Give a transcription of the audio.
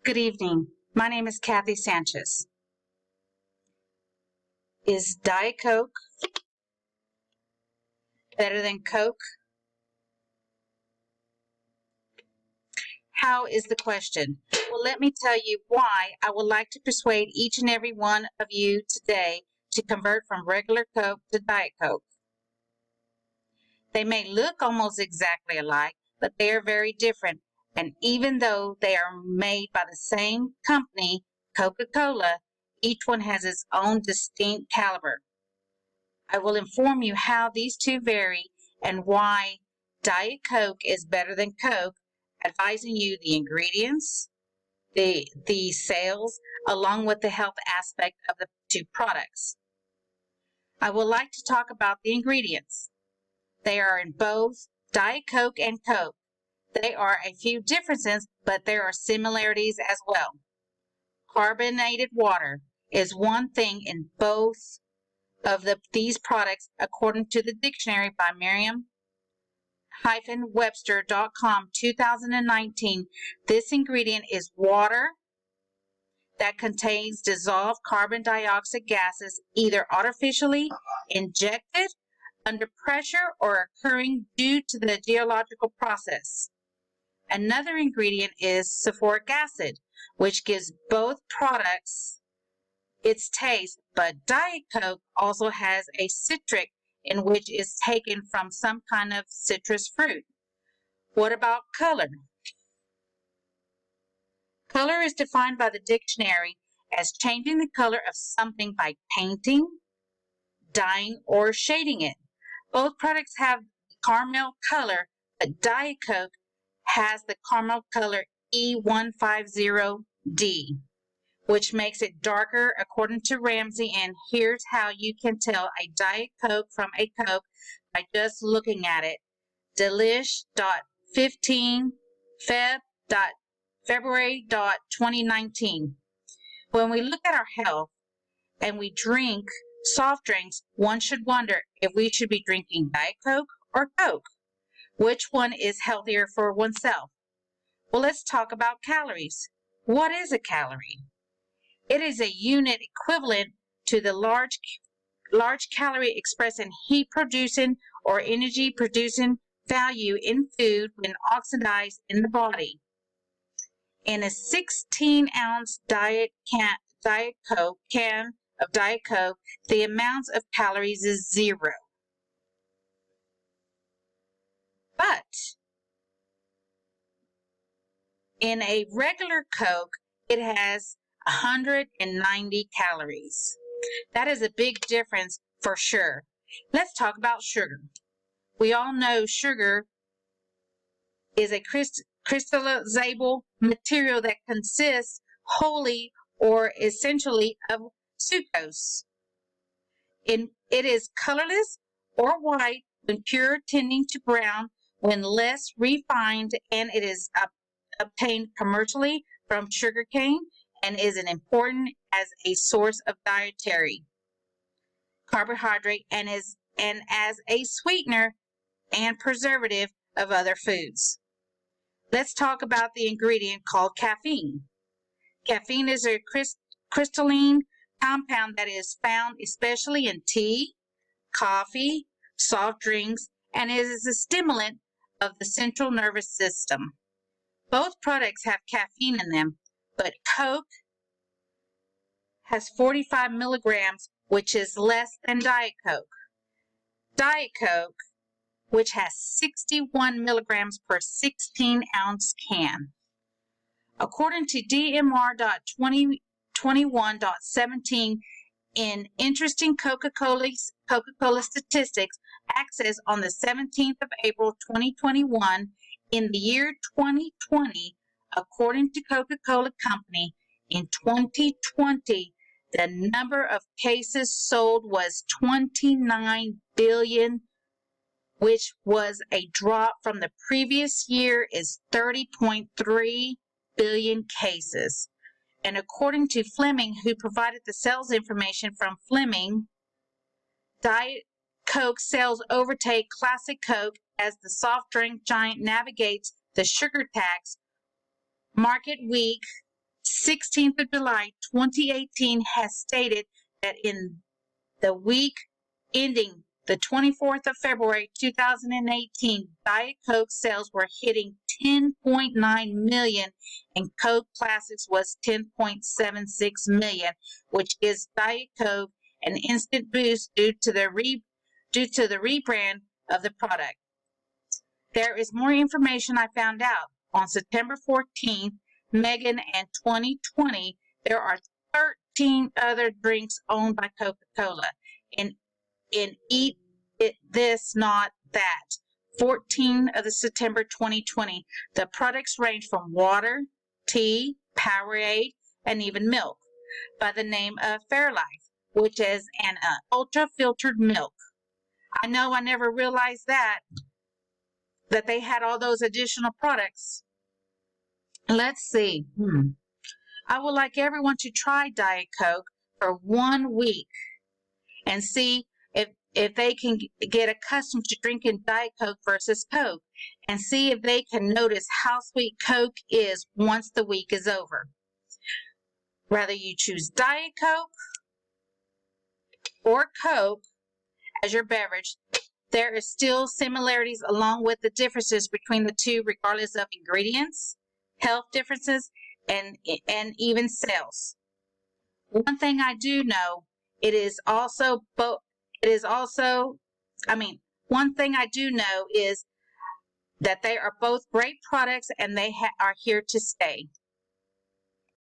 Good evening. My name is Kathy Sanchez. Is Diet Coke better than Coke? How is the question? Well, let me tell you why I would like to persuade each and every one of you today to convert from regular Coke to Diet Coke. They may look almost exactly alike, but they are very different. And even though they are made by the same company, Coca-Cola, each one has its own distinct caliber. I will inform you how these two vary and why Diet Coke is better than Coke, advising you the ingredients, the sales, along with the health aspect of the two products. I would like to talk about the ingredients. They are in both Diet Coke and Coke. There are a few differences, but there are similarities as well. Carbonated water is one thing in both of these products, according to the dictionary by Merriam-Webster.com 2019. This ingredient is water that contains dissolved carbon dioxide gases, either artificially injected under pressure or occurring due to the geological process. Another ingredient is sulfuric acid, which gives both products its taste, but Diet Coke also has a citric in which is taken from some kind of citrus fruit. What about color? Color is defined by the dictionary as changing the color of something by painting, dyeing, or shading it. Both products have caramel color, but Diet Coke has the caramel color E150D, which makes it darker according to Ramsey, and here's how you can tell a Diet Coke from a Coke by just looking at it. Delish.15 February.2019. When we look at our health and we drink soft drinks, one should wonder if we should be drinking Diet Coke or Coke. Which one is healthier for oneself? Well, let's talk about calories. What is a calorie? It is a unit equivalent to the large calorie expressed in heat producing or energy producing value in food when oxidized in the body. In a 16-ounce Diet Coke can of Diet Coke, the amount of calories is 0. But in a regular Coke, it has 190 calories. That is a big difference for sure. Let's talk about sugar. We all know sugar is a crystallizable material that consists wholly or essentially of sucrose. It is colorless or white when pure, tending to brown when less refined, and it is obtained commercially from sugarcane and is important as a source of dietary carbohydrate and as a sweetener and preservative of other foods. Let's talk about the ingredient called caffeine. Caffeine is a crystalline compound that is found especially in tea, coffee, soft drinks, and is a stimulant of the central nervous system. Both products have caffeine in them, but Coke has 45 milligrams, which is less than Diet Coke. Diet Coke, which has 61 milligrams per 16-ounce can. According to DMR.21.17, in interesting Coca-Cola statistics, access on the 17th of April 2021, in the year 2020, according to Coca-Cola Company, in 2020, the number of cases sold was 29 billion, which was a drop from the previous year is 30.3 billion cases. And according to Fleming, who provided the sales information from Fleming, Diet Coke sales overtake Classic Coke as the soft drink giant navigates the sugar tax market week 16th of July 2018 has stated that in the week ending the 24th of February 2018, Diet Coke sales were hitting 10.9 million and Coke Classics was 10.76 million, which gives Diet Coke an instant boost due to the rebrand of the product. There is more information I found out. On September 14th, Megan and 2020, there are 13 other drinks owned by Coca-Cola. In Eat It This, Not That, 14 of the September 2020. The products range from water, tea, Powerade, and even milk, by the name of Fairlife, which is an ultra-filtered milk. I know I never realized that they had all those additional products. Let's see. I would like everyone to try Diet Coke for 1 week and see if they can get accustomed to drinking Diet Coke versus Coke, and see if they can notice how sweet Coke is once the week is over. Whether you choose Diet Coke or Coke as your beverage, there is still similarities along with the differences between the two, regardless of ingredients, health differences, and even sales. One thing I do know, one thing I do know is that they are both great products and they are here to stay.